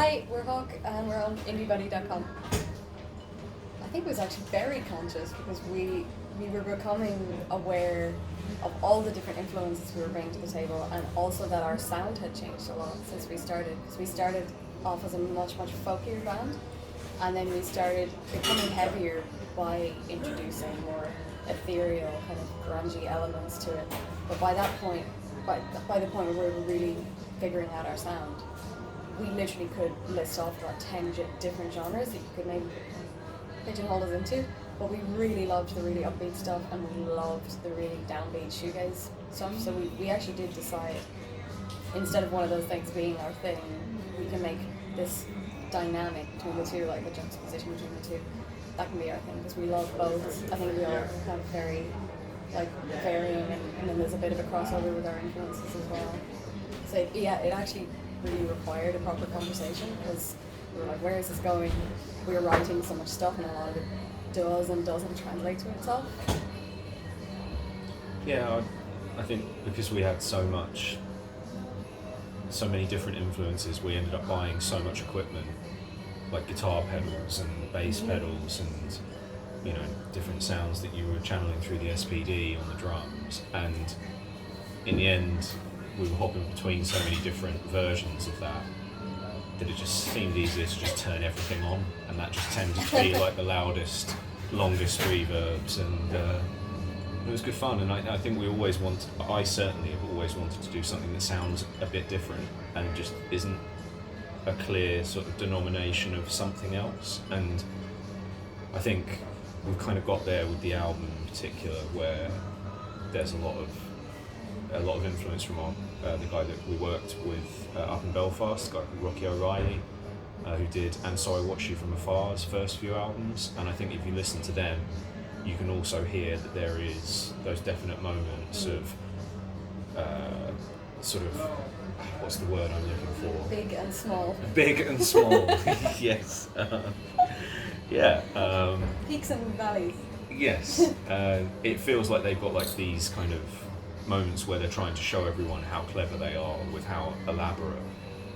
Hi, we're Hawk and we're on indiebuddy.com. I think it was actually very conscious because we were becoming aware of all the different influences we were bringing to the table, and also that our sound had changed a lot since we started. Because we started off as a much folkier band, and then we started becoming heavier by introducing more ethereal kind of grungy elements to it. But by that point, by the point where we were really figuring out our sound, we literally could list off about 10 different genres that you could maybe pigeonhole us into. But we really loved the really upbeat stuff, and we loved the really downbeat shoegaze stuff. So we actually did decide, instead of one of those things being our thing, we can make this dynamic between the two, like a juxtaposition between the two. That can be our thing, because we love both. I think we all have very varying, and then there's a bit of a crossover with our influences as well. So yeah, it actually really required a proper conversation, because we were like, where is this going? We were writing so much stuff, and a lot of it does and doesn't translate to itself. Yeah, I think because we had so many different influences, we ended up buying so much equipment, like guitar pedals and bass pedals and, you know, different sounds that you were channeling through the SPD on the drums. And in the end, we were hopping between so many different versions of that it just seemed easier to just turn everything on, and that just tended to be like the loudest, longest reverbs, and it was good fun. And I think I certainly have always wanted to do something that sounds a bit different and just isn't a clear sort of denomination of something else. And I think we've kind of got there with the album in particular, where there's a lot of influence from the guy that we worked with up in Belfast, a guy called Rocky O'Reilly, who did And So I Watch You From Afar's first few albums. And I think if you listen to them, you can also hear that there is those definite moments of sort of, what's the word I'm looking for? Big and small. Big and small, yes. Peaks and valleys. Yes, it feels like they've got like these kind of moments where they're trying to show everyone how clever they are with how elaborate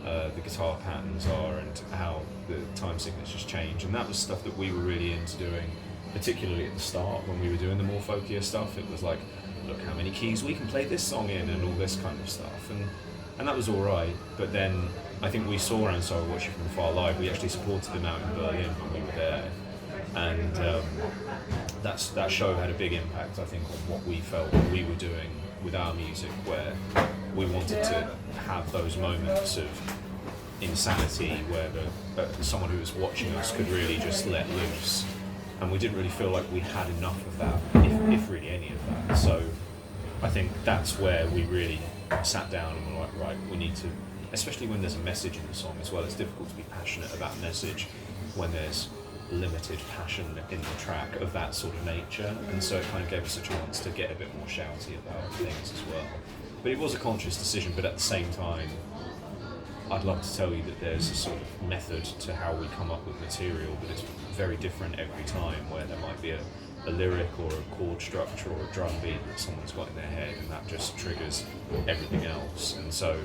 the guitar patterns are and how the time signatures change. And that was stuff that we were really into doing, particularly at the start when we were doing the more folkier stuff. It was like, look how many keys we can play this song in and all this kind of stuff. And that was all right. But then I think we saw And So I Watch You From Afar live. We actually supported them out in Berlin when we were there. And that show had a big impact, I think, on what we felt we were doing with our music, where we wanted to have those moments of insanity where someone who was watching us could really just let loose, and we didn't really feel like we had enough of that, if really any of that. So I think that's where we really sat down and were like, right, we need to, especially when there's a message in the song as well. It's difficult to be passionate about message when there's limited passion in the track of that sort of nature, and so it kind of gave us a chance to get a bit more shouty about things as well. But it was a conscious decision, but at the same time, I'd love to tell you that there's a sort of method to how we come up with material, but it's very different every time, where there might be a lyric or a chord structure or a drum beat that someone's got in their head, and that just triggers everything else. And so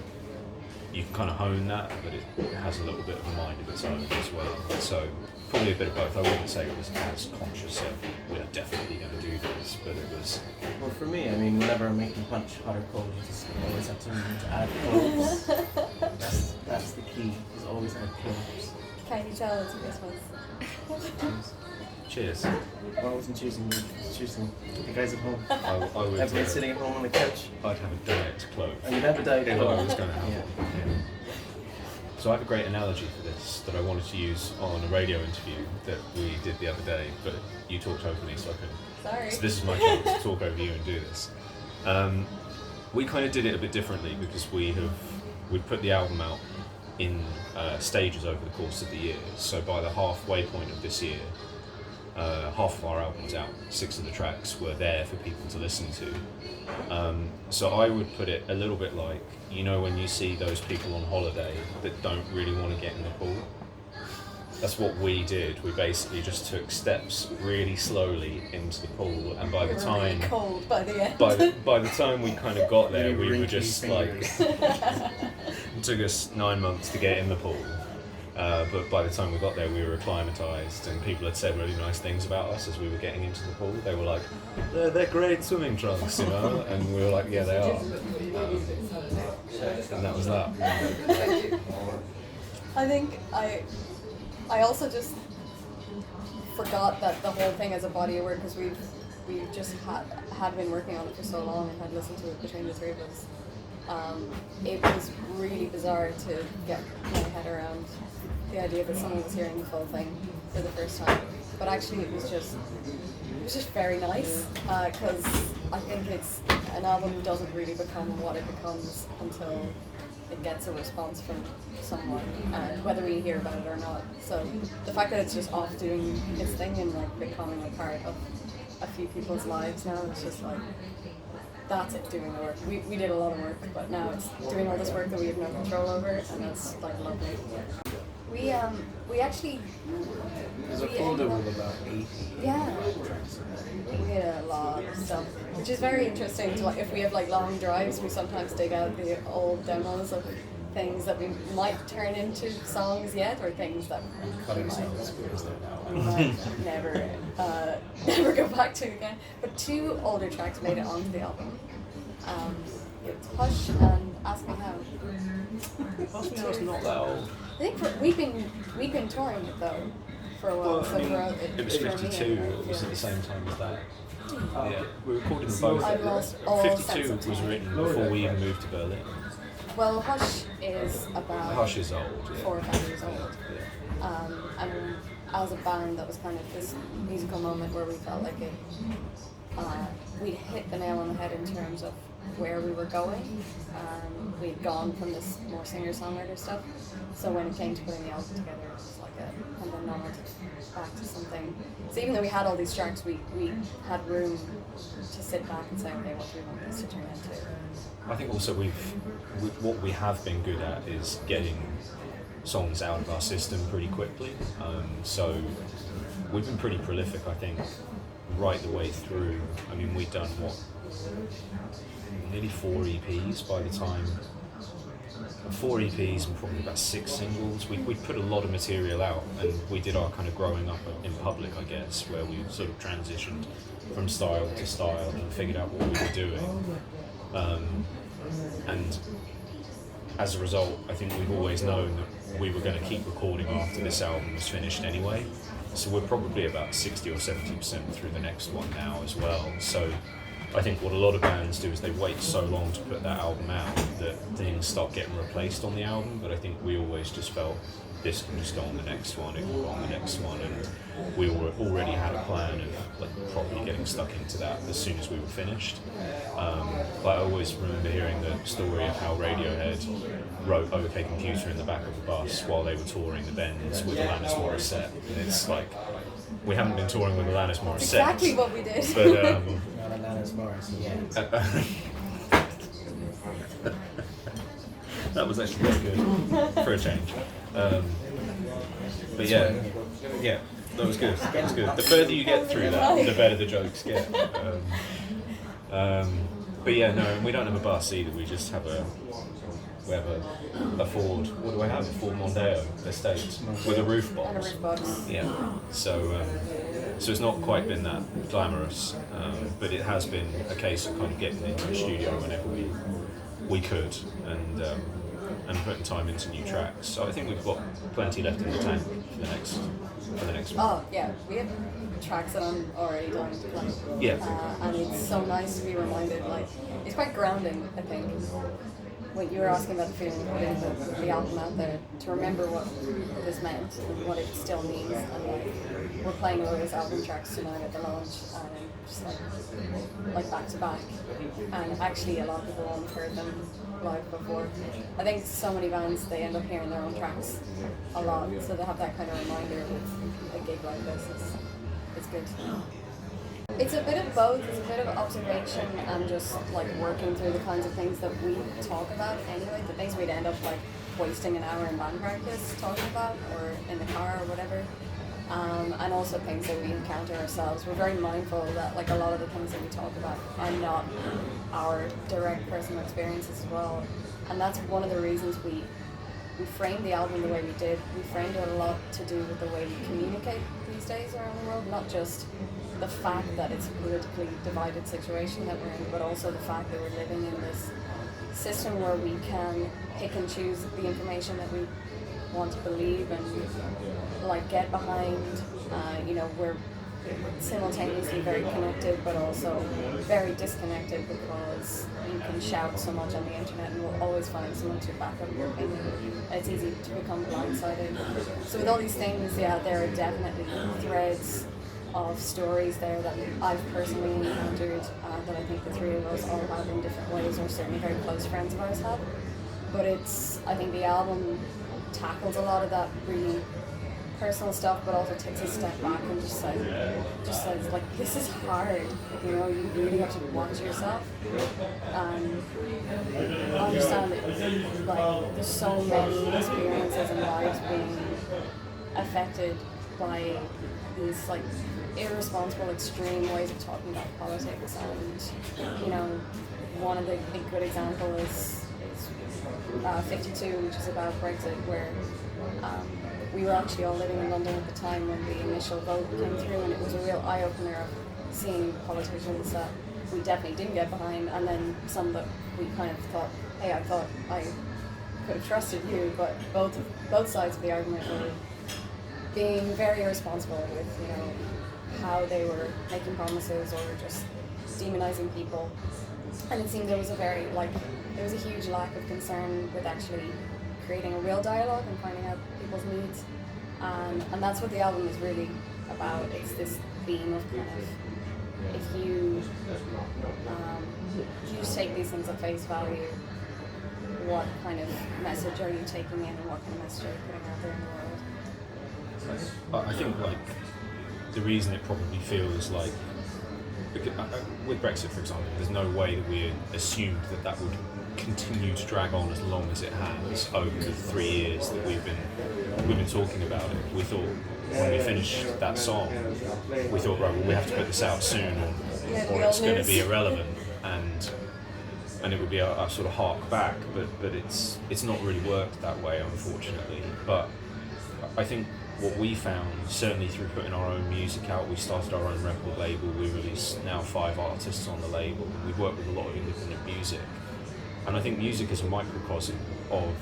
you can kind of hone that, but it has a little bit of a mind of its own as well. So probably a bit of both. I wouldn't say it was as conscious of, we're definitely going to do this, but it was... Well, for me, I mean, whenever I'm making punch, hot or cold, you just always have to remember to add cloves. That's the key, is always add cloves. Can you tell it's Christmas? Cheers. Well, I wasn't choosing you, I was choosing the guys at home. I would, Everyone's sitting at home on the couch. I'd have a diet clove. And you'd have a diet If clove. I was going to have one. Yeah. So I have a great analogy for this that I wanted to use on a radio interview that we did the other day, but you talked over me, so I couldn't. Sorry. So this is my chance to talk over you and do this. We kind of did it a bit differently because we'd put the album out in stages over the course of the year. So by the halfway point of this year, half of our album was out. 6 of the tracks were there for people to listen to. So I would put it a little bit like, you know, when you see those people on holiday that don't really want to get in the pool. That's what we did. We basically just took steps really slowly into the pool, and by the time really cold by the end. by the time we kind of got there, we were just fingers. like, it took us 9 months to get in the pool. But by the time we got there, we were acclimatized, and people had said really nice things about us as we were getting into the pool. They were like, they're great swimming trunks, you know? And we were like, yeah, they are. And that was that. I think I also just forgot that the whole thing as a body of work, because we've just had been working on it for so long and had listened to it between the three of us. It was really bizarre to get my head around the idea that someone was hearing the full thing for the first time. But actually it was just very nice, because I think it's an album doesn't really become what it becomes until it gets a response from someone, whether we hear about it or not. So the fact that it's just off doing its thing and like becoming a part of a few people's lives now, it's just like, that's it, doing the work. We did a lot of work, but now it's doing all this work that we have no control over, and that's like lovely. We actually... There's a folder with about 80 yeah, tracks. we had a lot of stuff, which is very interesting. To, like, if we have like long drives, we sometimes dig out the old demos of things that we might turn into songs yet, or things that Cutting sounds because they're we now. might never go back to again. But two older tracks made it onto the album. It's Hush and Ask Me How. Ask Me How is not that old. I think we've been touring it though for a while. Well, So I mean, for it was 52, it was at the same time as that. Yeah, we recorded them both. I've lost all sense 52 of was time. written before we even moved to Berlin. Well, Hush is about Hush is old, yeah. 4 or 5 years old. Yeah. And as a band, that was kind of this musical moment where we felt like we'd hit the nail on the head in terms of where we were going. We'd gone from this more singer-songwriter stuff, so when it came to putting the album together, it was like a kind of nod back to something. So even though we had all these tracks, we had room to sit back and say, okay, what do we want this to turn into? I think also what we have been good at is getting songs out of our system pretty quickly. So we've been pretty prolific, I think, right the way through. I mean, we've done nearly 4 EPs by the time. 4 EPs and probably about 6 singles. We put a lot of material out, and we did our kind of growing up in public, I guess, where we sort of transitioned from style to style and figured out what we were doing. And as a result, I think we've always known that we were going to keep recording after this album was finished anyway. So we're probably about 60 or 70% through the next one now as well. So I think what a lot of bands do is they wait so long to put that album out that things start getting replaced on the album, but I think we always just felt this can just go on the next one, it can go on the next one, and we already had a plan of like properly getting stuck into that as soon as we were finished. Like I always remember hearing the story of how Radiohead wrote OK Computer in the back of the bus while they were touring the Bends with Alanis Morissette, and it's like, we haven't been touring with Alanis Morissette. Exactly what we did. But Not Alanis Morissette. that was actually really good for a change. But yeah, that was good. That was good. The further you get through that, the better the jokes get. But yeah, no, we don't have a bus either. We just have a Ford. What do I have? A Ford Mondeo Estate with a roof box. And a roof box. Yeah. So it's not quite been that glamorous, but it has been a case of kind of getting into the studio whenever we could, and putting time into new tracks. So I think we've got plenty left in the tank for the next one. Oh yeah, we have tracks that I'm already dying to play. Yeah. And it's so nice to be reminded, like, it's quite grounding, I think. When you were asking about the feeling of putting the album out there, to remember what this meant and what it still means, and like, we're playing all those album tracks tonight at the launch, and just like back to back, and actually a lot of people won't have heard them live before. I think so many bands, they end up hearing their own tracks a lot, so they have that kind of reminder with a gig like this. It's good. It's a bit of both. It's a bit of observation and just like working through the kinds of things that we talk about anyway, the things we'd end up like wasting an hour in band practice talking about, or in the car or whatever. And also things that we encounter ourselves. We're very mindful that like a lot of the things that we talk about are not our direct personal experiences as well. And that's one of the reasons we we framed the album the way we did. We framed it a lot to do with the way we communicate these days around the world, not just the fact that it's a politically divided situation that we're in, but also the fact that we're living in this system where we can pick and choose the information that we want to believe and like get behind. We're simultaneously very connected but also very disconnected because you can shout so much on the internet and we'll always find someone to back up your opinion. It's easy to become blindsided. So with all these things, there are definitely threads of stories there that I've personally encountered that I think the three of us all have in different ways, or certainly very close friends of ours have. But I think the album tackles a lot of that really personal stuff, but also takes a step back and just says like, this is hard, you really have to watch yourself and understand that like there's so many experiences and lives being affected by these like irresponsible, extreme ways of talking about politics. And one of the good example is 52, which is about Brexit, where we were actually all living in London at the time when the initial vote came through, and it was a real eye-opener of seeing politicians that we definitely didn't get behind, and then some that we kind of thought, hey, I thought I could have trusted you, but both sides of the argument were being very irresponsible with how they were making promises or just demonizing people. And it seemed there was a huge lack of concern with actually creating a real dialogue and finding out people's needs. And that's what the album is really about. It's this theme of kind of, if you just take these things at face value, what kind of message are you taking in and what kind of message are you putting out there in the world? I think the reason it probably feels like, with Brexit for example, there's no way that we assumed that would continue to drag on as long as it has over the 3 years that we've been talking about it. We thought when we finished that song, we thought, right, well, we have to put this out soon or it's going to be irrelevant, and it would be a sort of hark back, but it's not really worked that way, unfortunately. But I think what we found, certainly through putting our own music out, we started our own record label, we released now 5 artists on the label, and we've worked with a lot of independent music. And I think music is a microcosm of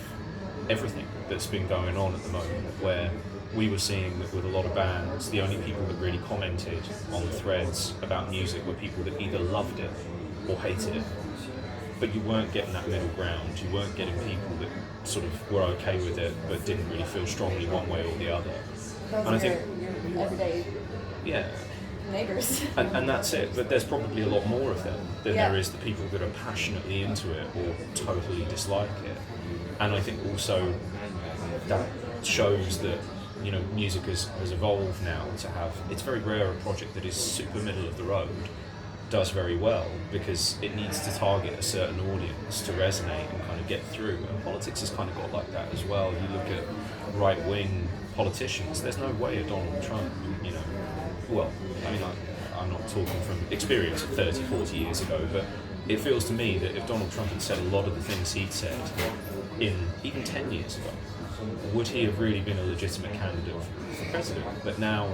everything that's been going on at the moment, where we were seeing that with a lot of bands, the only people that really commented on threads about music were people that either loved it or hated it. But you weren't getting that middle ground. You weren't getting people that sort of were okay with it but didn't really feel strongly one way or the other. Those and are I think, your everyday neighbours. And that's it, but there's probably a lot more of them than there is the people that are passionately into it or totally dislike it. And I think also that shows that music has evolved now to have, it's very rare a project that is super middle of the road does very well, because it needs to target a certain audience to resonate and kind of get through. And politics has kind of got like that as well. You look at right-wing politicians, there's no way a Donald Trump, well, I mean, I'm not talking from experience of 30, 40 years ago, but it feels to me that if Donald Trump had said a lot of the things he'd said in even 10 years ago, would he have really been a legitimate candidate for president? But now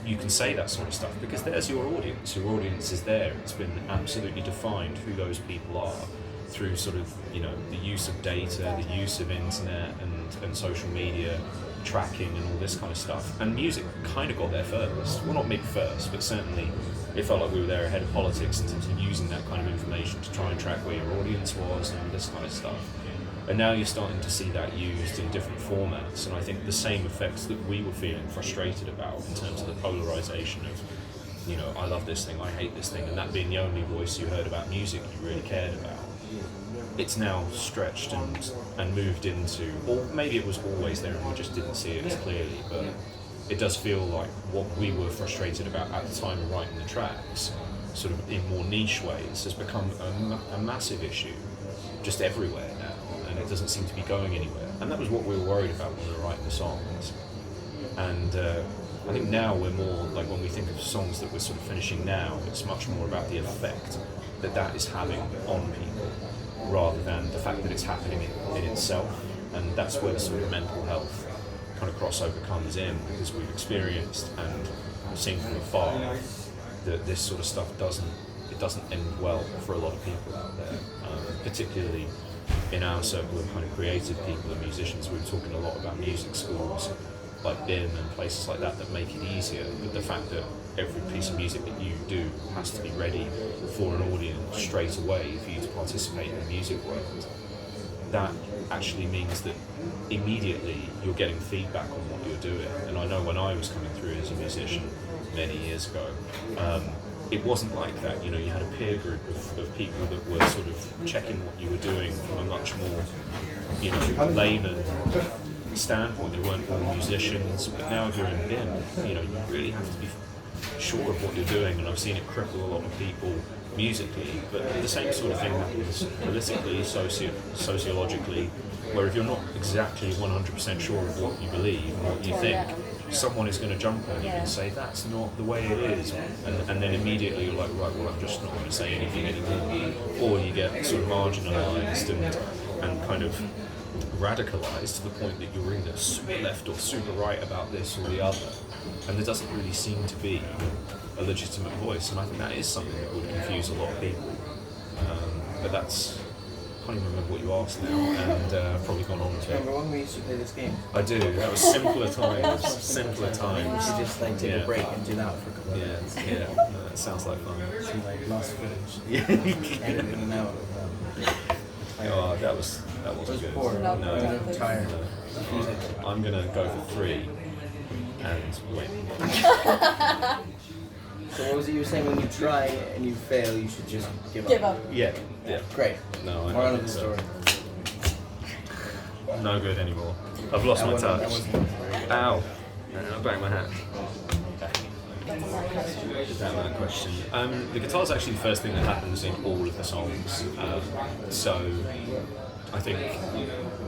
you can say that sort of stuff because there's your audience. Your audience is there. It's been absolutely defined who those people are through sort of, the use of data, the use of internet and social media, tracking and all this kind of stuff. And music kind of got there first. Well, not maybe first, but certainly it felt like we were there ahead of politics in terms of using that kind of information to try and track where your audience was and all this kind of stuff. And now you're starting to see that used in different formats, and I think the same effects that we were feeling frustrated about in terms of the polarization of, I love this thing, I hate this thing, and that being the only voice you heard about music you really cared about. It's now stretched and moved into, or maybe it was always there and we just didn't see it as clearly, but it does feel like what we were frustrated about at the time of writing the tracks, sort of in more niche ways, has become a massive issue just everywhere now. And it doesn't seem to be going anywhere. And that was what we were worried about when we were writing the songs. And I think now we're more, like when we think of songs that we're sort of finishing now, it's much more about the effect that is having on people, rather than the fact that it's happening in itself. and that's where the sort of mental health kind of crossover comes in, because we've experienced and seen from afar that this sort of stuff doesn't end well for a lot of people out there, particularly in our circle of kind of creative people and musicians. We were talking a lot about music schools like BIM and places like that make it easier, but the fact that every piece of music that you do has to be ready for an audience straight away for you to participate in the music world, that actually means that immediately you're getting feedback on what you're doing. And I know when I was coming through as a musician many years ago, it wasn't like that. You know, you had a peer group of people that were sort of checking what you were doing from a much more, you know, layman standpoint. They weren't all musicians, but now if you're in BIM, you know, you really have to be sure of what you're doing, and I've seen it cripple a lot of people musically, but the same sort of thing happens politically, sociologically, where if you're not exactly 100% sure of what you believe and what you think, someone is going to jump on you and say, that's not the way it is, and then immediately you're like, right, well, I'm just not going to say anything anymore, or you get sort of marginalised and kind of radicalised to the point that you're either super left or super right about this or the other, and there doesn't really seem to be a legitimate voice, and I think that is something that would confuse a lot of people. But that's, I can't even remember what you asked now, and I've probably gone on to it. Remember when we used to play this game? I do, that was simpler times, simpler times. You just like take a break and do that for a couple of minutes. Yeah, that sounds like fun. Some like lost footage. Edit in and out. Oh, that was good. Poor. No, I'm tired. I'm gonna go for 3 and win. So what was it you were saying, when you try and you fail, you should just give up? Give up. Yeah. Great. No, I Moral don't of the think story. so. No good anymore. I've lost my That touch. wasn't very good. Ow. I banged my hat. That's a hard question. Is that question? The guitar is actually the first thing that happens in all of the songs. So I think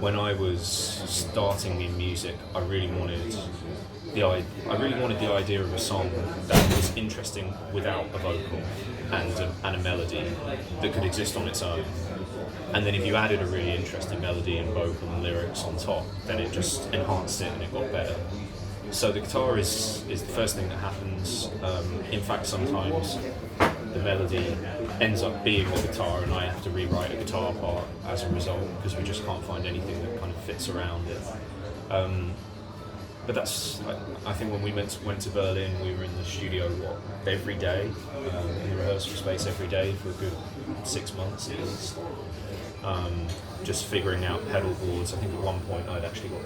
when I was starting in music, I really wanted the idea of a song that was interesting without a vocal and a melody that could exist on its own. And then if you added a really interesting melody and vocal and lyrics on top, then it just enhanced it and it got better. So the guitar is the first thing that happens. In fact, sometimes the melody ends up being the guitar, and I have to rewrite a guitar part as a result, because we just can't find anything that kind of fits around it. But that's, I think when we went to Berlin, we were in the studio every day, in the rehearsal space every day for a good 6 months at least. Just figuring out pedal boards. I think at one point I'd actually got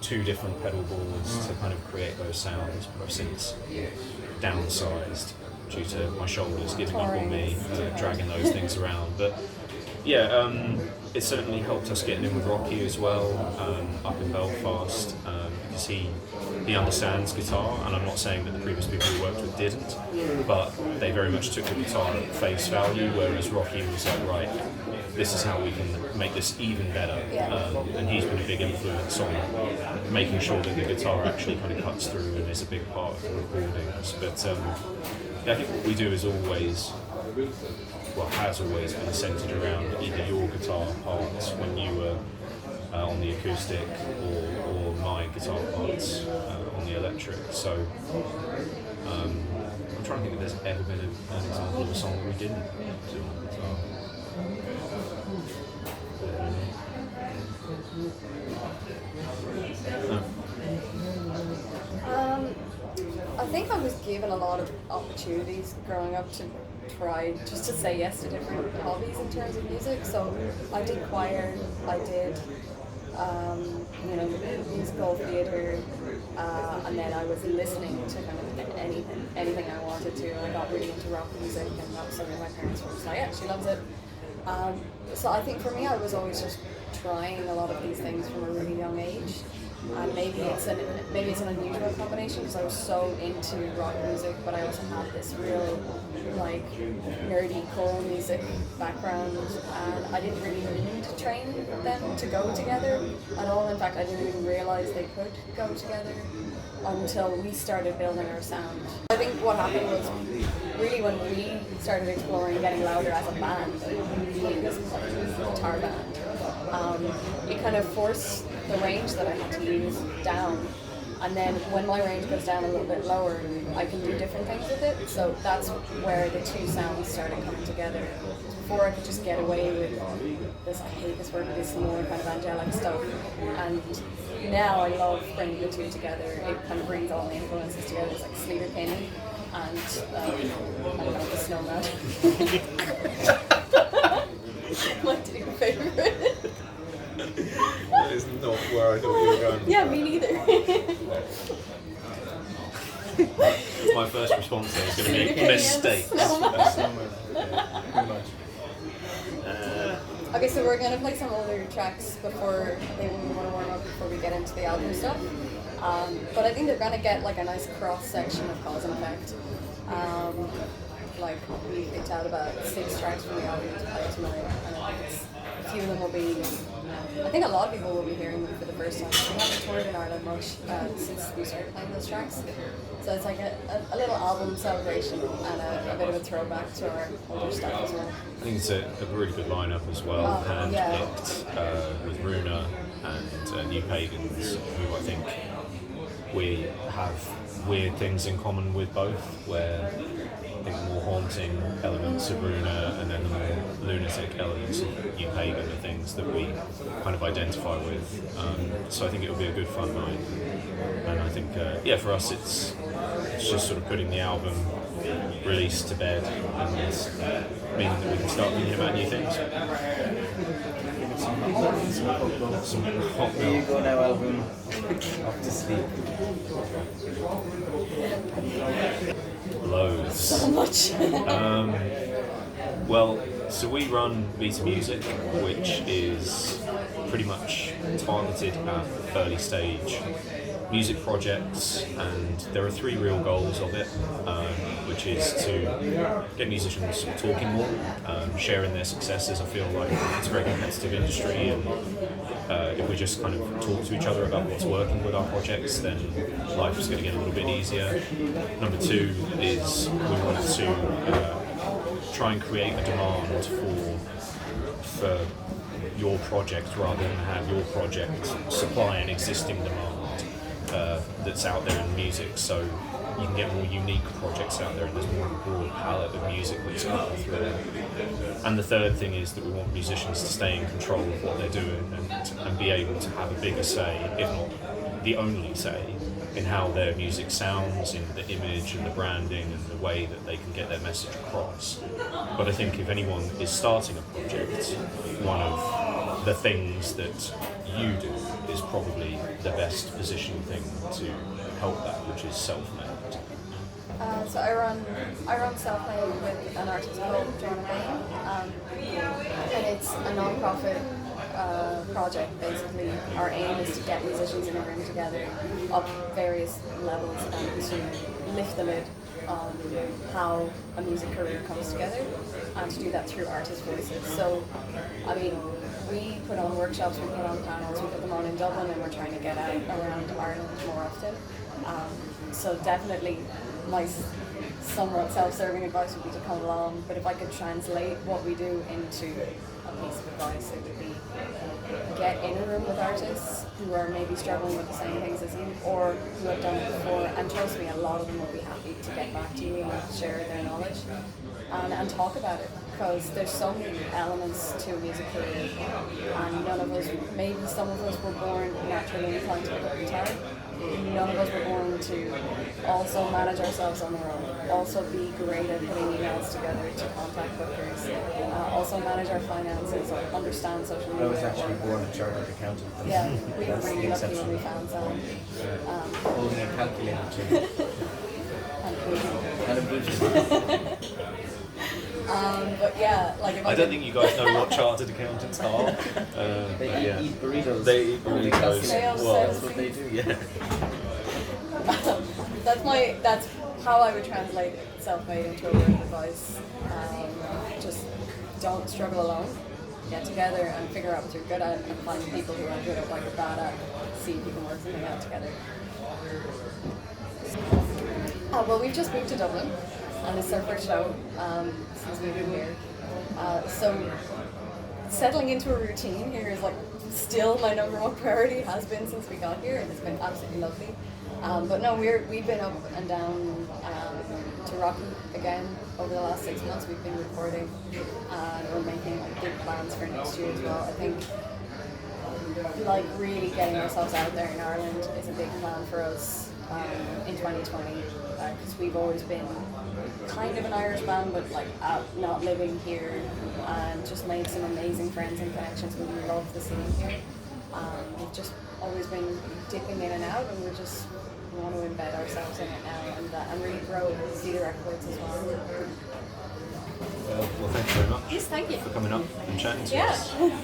2 different pedal boards to kind of create those sounds, but I've since downsized due to my shoulders giving up on me, dragging those things around. But yeah, it certainly helped us getting in with Rocky as well, up in Belfast, because he understands guitar, and I'm not saying that the previous people we worked with didn't, but they very much took the guitar at face value, whereas Rocky was like, right, this is how we can make this even better. And he's been a big influence on making sure that the guitar actually kind of cuts through and is a big part of the recordings. But I think what we do is always, well, has always been centered around either your guitar parts when you were on the acoustic, or my guitar parts on the electric. So I'm trying to think if there's ever been an example of a song that we didn't do on guitar. I think I was given a lot of opportunities growing up to try just to say yes to different hobbies in terms of music. So I did choir, I did musical theatre, and then I was listening to kind of anything I wanted to. I got really into rock music, and that was something my parents were just like, yeah, she loves it. So I think for me, I was always just trying a lot of these things from a really young age. And maybe it's an unusual combination, because I was so into rock music, but I also had this real like nerdy choral music background, and I didn't really need to train them to go together at all. In fact, I didn't even realize they could go together until we started building our sound. I think what happened was really when we started exploring getting louder as a band, being this guitar band, it kind of forced the range that I had to use down. And then when my range goes down a little bit lower, I can do different things with it. So that's where the two sounds started coming together. Before I could just get away with this, I hate this word, but this more kind of angelic stuff. And now I love bringing the two together. It kind of brings all the influences together. It's like Sleater Kinney and I don't know, the Snowman. My two favourite. That is not where I thought you were going. Yeah, me neither. My first response there is going to Sleater be Kinney and the mistakes. Snowman. Yeah, pretty much. Okay, so we're gonna play some older tracks before we want to warm up before we get into the album stuff. But I think they're gonna get like a nice cross section of cause and effect. Like we picked out about 6 tracks from the album to play tonight, and I think a few of them will be. I think a lot of people will be hearing them for the first time. We haven't toured in Ireland much since we started playing those tracks, so it's like a little album celebration and a bit of a throwback to our older stuff as well. I think it's a really good lineup as well, handpicked with Runa and New Pagans, who I think we have weird things in common with both, where I think the more haunting elements of Runa and then the more lunatic elements of New Pagan are things that we kind of identify with. So I think it'll be a good fun night. And I think, for us it's just sort of putting the album release to bed and meaning that we can start thinking about new things. Some hot There you milk. go now, album. Off to sleep. Loads. So much. So we run Beta Music, which is pretty much targeted at early stage music projects, and there are 3 real goals of it, which is to get musicians talking more, sharing their successes. I feel like it's a very competitive industry, and if we just kind of talk to each other about what's working with our projects, then life is going to get a little bit easier. Number 2 is we wanted to try and create a demand for your project rather than have your project supply an existing demand that's out there in music, so you can get more unique projects out there and there's more of a broad palette of music that's coming through. And the third thing is that we want musicians to stay in control of what they're doing and be able to have a bigger say, if not the only say, in how their music sounds, in the image and the branding and the way that they can get their message across. But I think if anyone is starting a project, one of the things that you do is probably the best positioned thing to help that, which is self-made. So I run Self-Made with an artist called Joanna Bain, and it's a non-profit project. Basically, our aim is to get musicians in a room together of various levels and to lift the lid on how a music career comes together, and to do that through artist voices. So, I mean, we put on workshops, we put on panels, we put them on in Dublin, and we're trying to get out around Ireland more often. So definitely my somewhat self-serving advice would be to come along, but if I could translate what we do into a piece of advice, it would be get in a room with artists who are maybe struggling with the same things as you, or who have done it before, and trust me, a lot of them will be happy to get back to you and share their knowledge and talk about it, because there's so many elements to a music career, and none of us, maybe some of us were born naturally inclined to pick up guitar. None of us were born to also manage ourselves on our own, also be great at putting emails together to contact bookers, also manage our finances, or understand social media. I was actually born a chartered accountant. Yeah, we were That's the really lucky exception. when we found some. Holding a calculator too. And a budget. But yeah, like if I don't think you guys know what chartered accountants are. They eat burritos. They eat burritos. That's what they do, yeah. that's how I would translate self-made into a word of advice. Just don't struggle alone. Get together and figure out what you're good at, and find people who are good at what you're bad at. See if you can work something out together. Well, we've just moved to Dublin, and this is our first show since we've been here. So settling into a routine here is like still my number one priority, has been since we got here, and it's been absolutely lovely. But no, we've been up and down to Rocky again over the last 6 months. We've been recording, and we're making like big plans for next year as well. I think like really getting ourselves out there in Ireland is a big plan for us in 2020, because we've always been kind of an Irish band, but like not living here, and just made some amazing friends and connections. We love the scene here. We've just always been dipping in and out, and we want to embed ourselves in it now, and really grow Cedar Records as well. Well, thank you very much. Yes, thank you for coming up and chatting to us. Yeah.